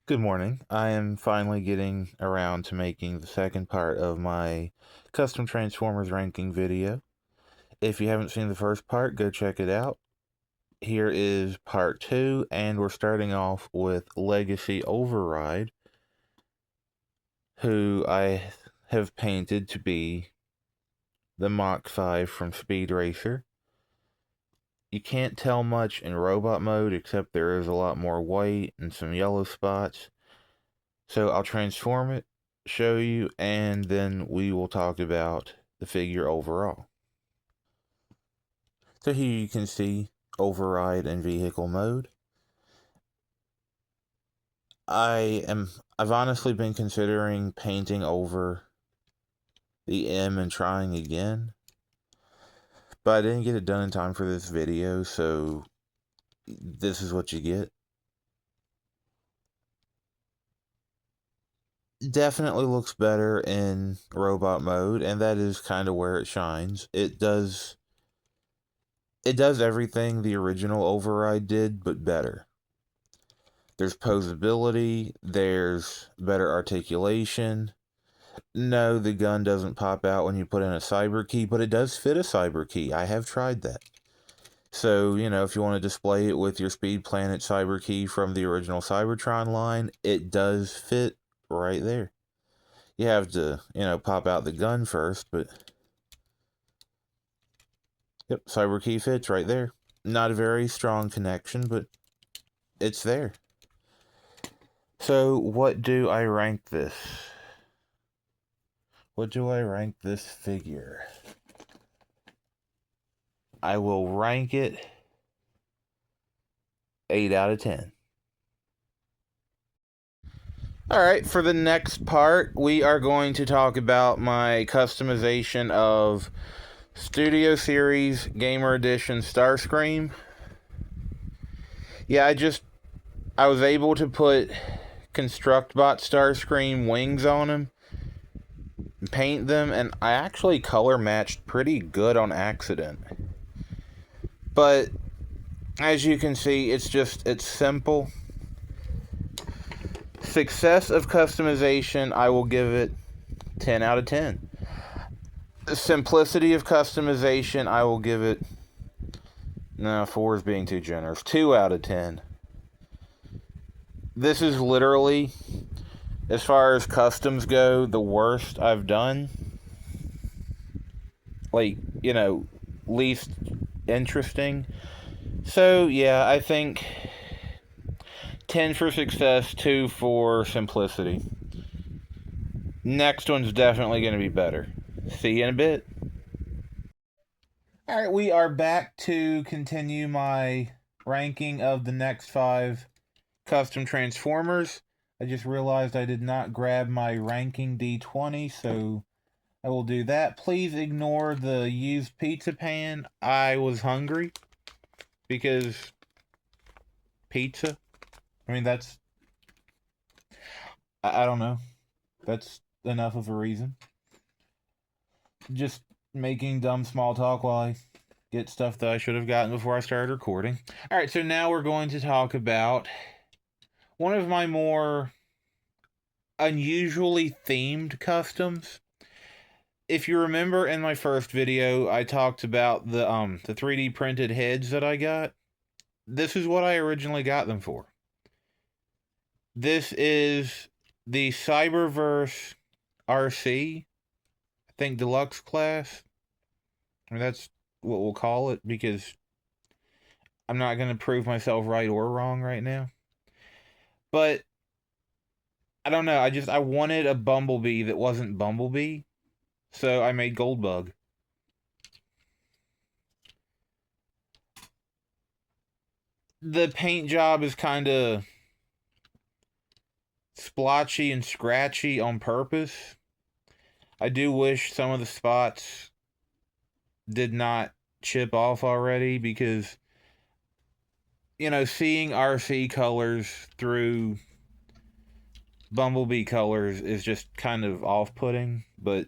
Good morning. I am finally getting around to making the second part of my custom Transformers ranking video. If you haven't seen the first part, go check it out. Here is part 2, and we're starting off with Legacy Override, who I have painted to be the Mach 5 from Speed Racer. You can't tell much in robot mode, except there is a lot more white and some yellow spots. So I'll transform it, show you, and then we will talk about the figure overall. So here you can see override and vehicle mode. I've honestly been considering painting over the M and trying again, but I didn't get it done in time for this video, so this is what you get. Definitely looks better in robot mode, and that is kind of where it shines. It does everything the original Override did, but better. There's posability, there's better articulation. No, the gun doesn't pop out when you put in a cyber key, but it does fit a cyber key. I have tried that. So, if you want to display it with your Speed Planet cyber key from the original Cybertron line, it does fit right there. You have to, pop out the gun first, but yep, cyber key fits right there. Not a very strong connection, but it's there. So, what do I rank this? What do I rank this figure? I will rank it 8 out of 10. Alright, for the next part, we are going to talk about my customization of Studio Series Gamer Edition Starscream. Yeah, I was able to put ConstructBot Starscream wings on him, paint them, and I actually color matched pretty good on accident. But as you can see, it's simple. Success of customization, I will give it 10 out of 10. Simplicity of customization, I will give it, no, 4 is being too generous, 2 out of 10. This is literally, as far as customs go, the worst I've done. Like, least interesting. So, yeah, I think 10 for success, 2 for simplicity. Next one's definitely going to be better. See you in a bit. Alright, we are back to continue my ranking of the next 5 custom Transformers. I just realized I did not grab my ranking D20, so I will do that. Please ignore the used pizza pan. I was hungry because pizza. I mean, I don't know. That's enough of a reason. Just making dumb small talk while I get stuff that I should have gotten before I started recording. Alright, so now we're going to talk about one of my more unusually themed customs. If you remember in my first video, I talked about the 3D printed heads that I got. This is what I originally got them for. This is the Cyberverse RC, I think deluxe class. I mean, that's what we'll call it because I'm not going to prove myself right or wrong right now. But I don't know. I wanted a Bumblebee that wasn't Bumblebee, so I made Goldbug. The paint job is kind of splotchy and scratchy on purpose. I do wish some of the spots did not chip off already because, seeing RC colors through Bumblebee colors is just kind of off-putting, but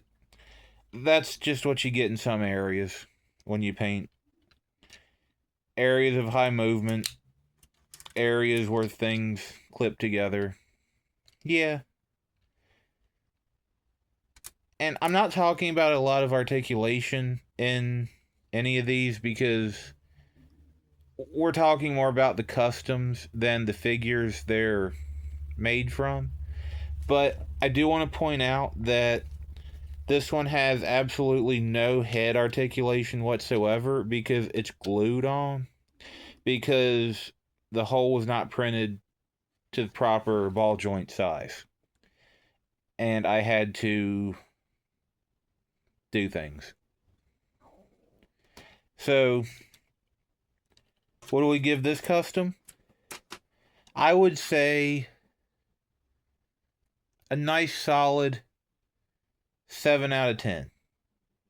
that's just what you get in some areas when you paint. Areas of high movement, areas where things clip together. Yeah. And I'm not talking about a lot of articulation in any of these because we're talking more about the customs than the figures they're made from. But I do want to point out that this one has absolutely no head articulation whatsoever because it's glued on, because the hole was not printed to the proper ball joint size. And I had to do things. So, what do we give this custom? I would say a nice solid 7 out of 10.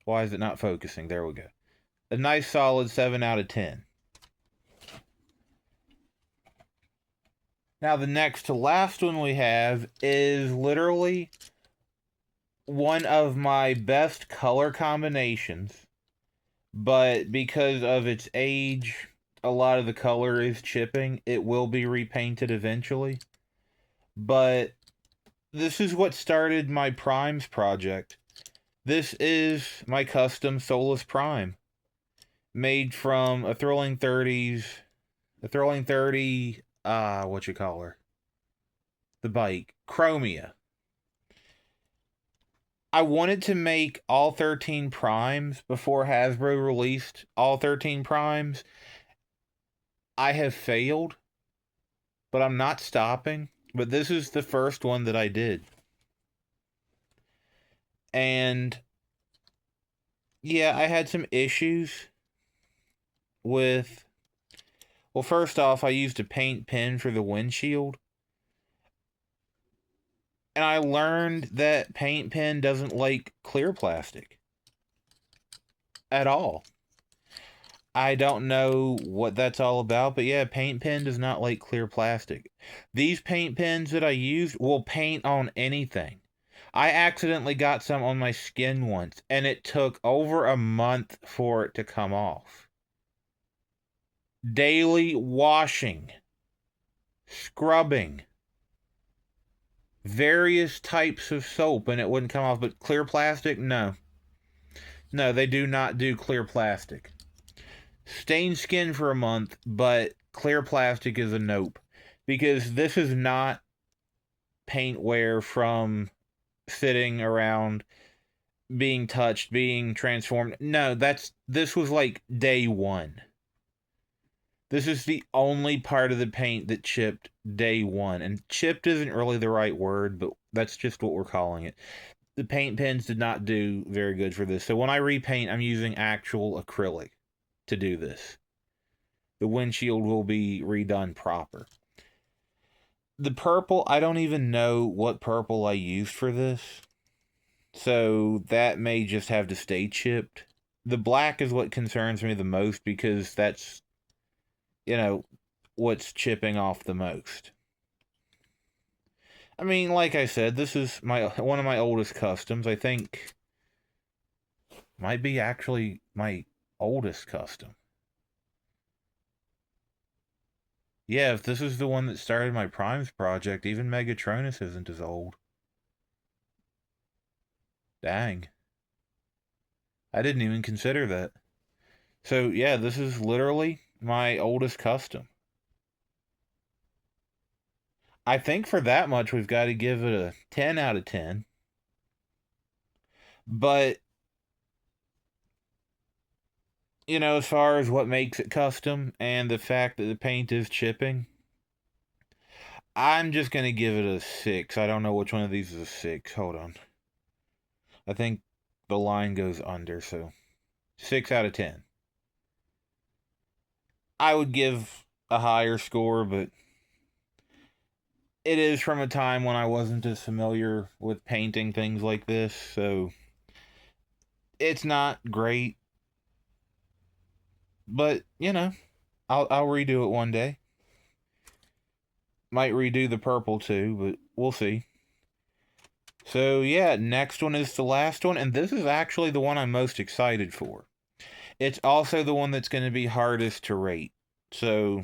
Why is it not focusing? There we go. A nice solid 7 out of 10. Now, the next to last one we have is literally one of my best color combinations, but because of its age, a lot of the color is chipping. It will be repainted eventually, but this is what started my Primes project. This is my custom Solus Prime, made from a Thrilling 30, what you call her? The bike, Chromia. I wanted to make all 13 Primes before Hasbro released all 13 Primes. I have failed, but I'm not stopping. But this is the first one that I did. And yeah, I had some issues with... Well, first off, I used a paint pen for the windshield. And I learned that paint pen doesn't like clear plastic at all. I don't know what that's all about, but yeah, paint pen does not like clear plastic. These paint pens that I use will paint on anything. I accidentally got some on my skin once, and it took over a month for it to come off. Daily washing, scrubbing, various types of soap, and it wouldn't come off. But clear plastic, no. No, they do not do clear plastic. Stained skin for a month, but clear plastic is a nope. Because this is not paint wear from sitting around, being touched, being transformed. No, this was like day one. This is the only part of the paint that chipped day one. And chipped isn't really the right word, but that's just what we're calling it. The paint pens did not do very good for this. So when I repaint, I'm using actual acrylic to do this. The windshield will be redone proper. The purple, I don't even know what purple I used for this. So that may just have to stay chipped. The black is what concerns me the most because that's, what's chipping off the most. I mean, like I said, this is one of my oldest customs. I think might be actually my oldest custom. Yeah, if this is the one that started my Primes project, even Megatronus isn't as old. Dang. I didn't even consider that. So, yeah, this is literally my oldest custom. I think for that much, we've got to give it a 10 out of 10. But, as far as what makes it custom and the fact that the paint is chipping, I'm just going to give it a 6. I don't know which one of these is a 6. Hold on. I think the line goes under, so 6 out of 10. I would give a higher score, but it is from a time when I wasn't as familiar with painting things like this, so it's not great. But, I'll redo it one day. Might redo the purple too, but we'll see. So, yeah, next one is the last one, and this is actually the one I'm most excited for. It's also the one that's going to be hardest to rate. So,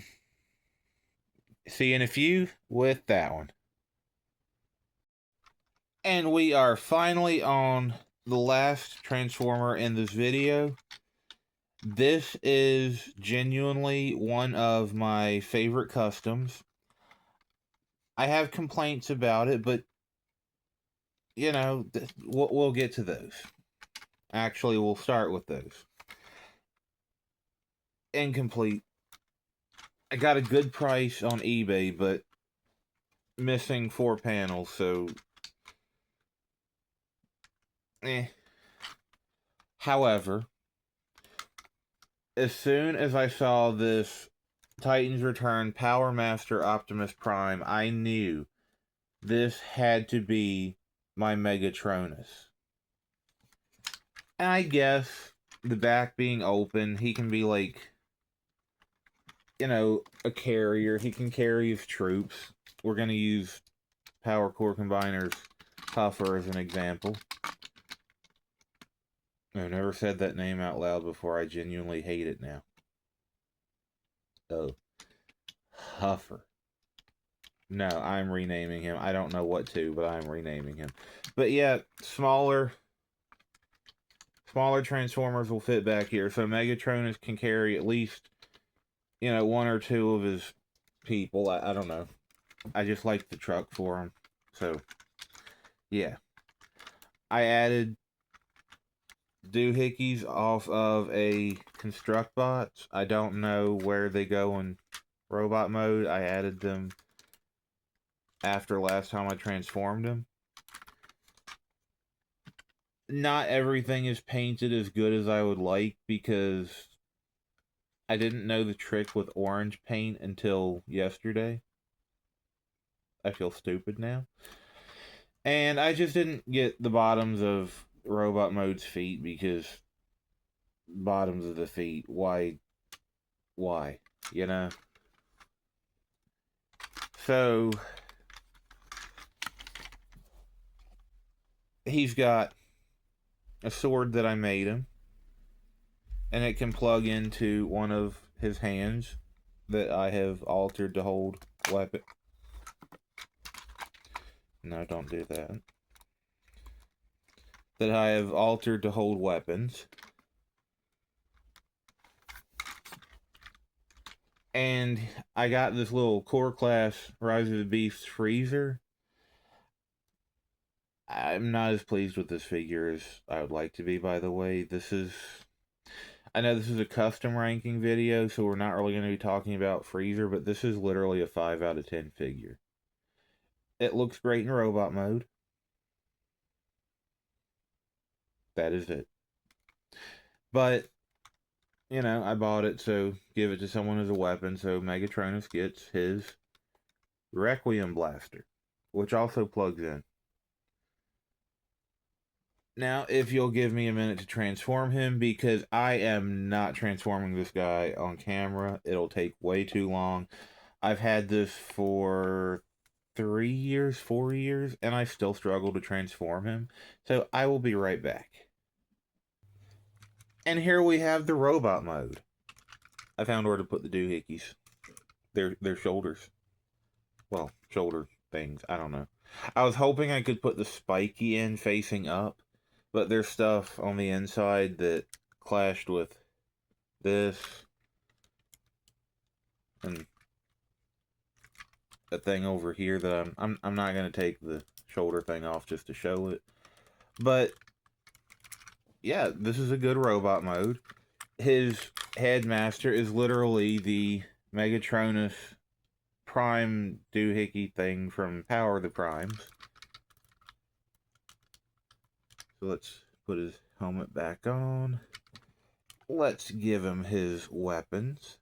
see you in a few with that one. And we are finally on the last Transformer in this video. This is genuinely one of my favorite customs. I have complaints about it, but, you know, we'll get to those. Actually, we'll start with those. Incomplete. I got a good price on eBay, but missing 4 panels, so... However, as soon as I saw this Titans Return Power Master Optimus Prime, I knew this had to be my Megatronus. And I guess the back being open, he can be like, you know, a carrier. He can carry his troops. We're going to use Power Core Combiner's Huffer as an example. I've never said that name out loud before. I genuinely hate it now. Oh. Huffer. No, I'm renaming him. I don't know what to, but I'm renaming him. But yeah, smaller Transformers will fit back here. So Megatronus can carry at least, you know, 1 or 2 of his people. I don't know. I just like the truck for him. So, yeah. I added doohickeys off of a ConstructBots. I don't know where they go in robot mode. I added them after last time I transformed them. Not everything is painted as good as I would like because I didn't know the trick with orange paint until yesterday. I feel stupid now. And I just didn't get the bottoms of robot mode's feet because bottoms of the feet, why, you know? So he's got a sword that I made him, and it can plug into one of his hands that I have altered to hold weapon. No, don't do that. That I have altered to hold weapons. And I got this little core class Rise of the Beasts freezer. I'm not as pleased with this figure as I would like to be, by the way. I know this is a custom ranking video, so we're not really going to be talking about freezer, but this is literally a 5 out of 10 figure. It looks great in robot mode. That is it. But, you know, I bought it, so give it to someone as a weapon, so Megatronus gets his Requiem Blaster, which also plugs in. Now, if you'll give me a minute to transform him, because I am not transforming this guy on camera. It'll take way too long. I've had this for 3 years, 4 years, and I still struggle to transform him. So I will be right back. And here we have the robot mode. I found where to put the doohickeys. Their shoulders. Well, shoulder things. I don't know. I was hoping I could put the spiky end facing up, but there's stuff on the inside that clashed with this and a thing over here that I'm not gonna take the shoulder thing off just to show it. But yeah, this is a good robot mode. His headmaster is literally the Megatronus Prime doohickey thing from Power of the Primes. So let's put his helmet back on. Let's give him his weapons.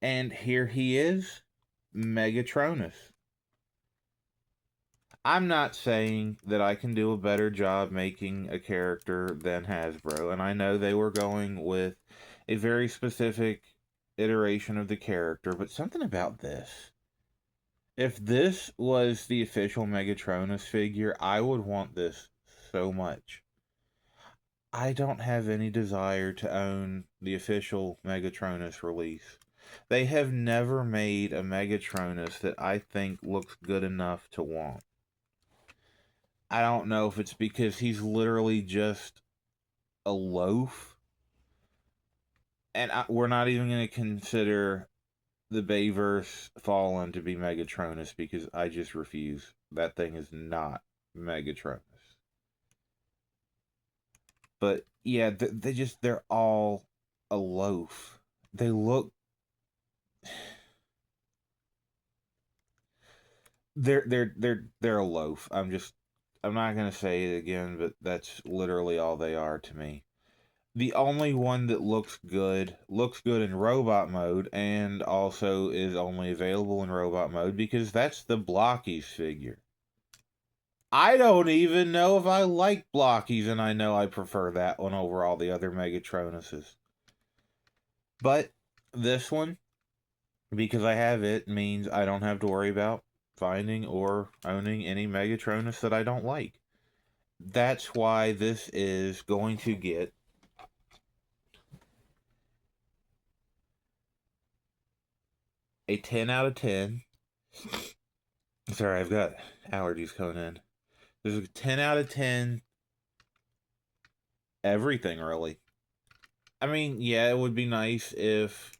And here he is, Megatronus. I'm not saying that I can do a better job making a character than Hasbro, and I know they were going with a very specific iteration of the character, but something about this. If this was the official Megatronus figure, I would want this so much. I don't have any desire to own the official Megatronus release. They have never made a Megatronus that I think looks good enough to want. I don't know if it's because he's literally just a loaf. And we're not even going to consider the Bayverse Fallen to be Megatronus because I just refuse. That thing is not Megatronus. But yeah, they're all a loaf. They look they're a loaf. I'm not gonna say it again, but that's literally all they are to me. The only one that looks good in robot mode and also is only available in robot mode because that's the Blockies figure. I don't even know if I like Blockies, and I know I prefer that one over all the other Megatronuses. But this one, because I have it, means I don't have to worry about finding or owning any Megatronus that I don't like. That's why this is going to get a 10 out of 10. Sorry, I've got allergies coming in. There's a 10 out of 10 everything, really. I mean, yeah, it would be nice if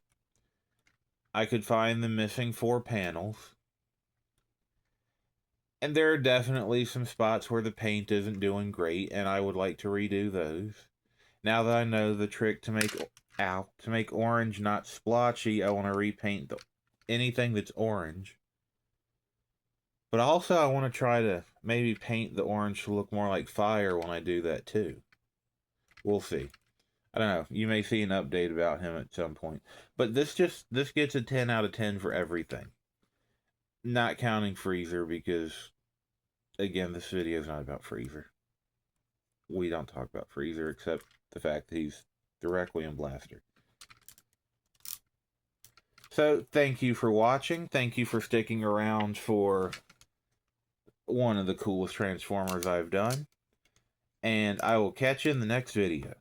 I could find the missing 4 panels. And there are definitely some spots where the paint isn't doing great, and I would like to redo those. Now that I know the trick to make orange not splotchy, I want to repaint anything that's orange. But also I want to try to maybe paint the orange to look more like fire when I do that too. We'll see. I don't know. You may see an update about him at some point. But this gets a 10 out of 10 for everything. Not counting Freezer because, again, this video is not about Freezer. We don't talk about Freezer except the fact that he's directly in Blaster. So, thank you for watching. Thank you for sticking around for one of the coolest Transformers I've done. And I will catch you in the next video.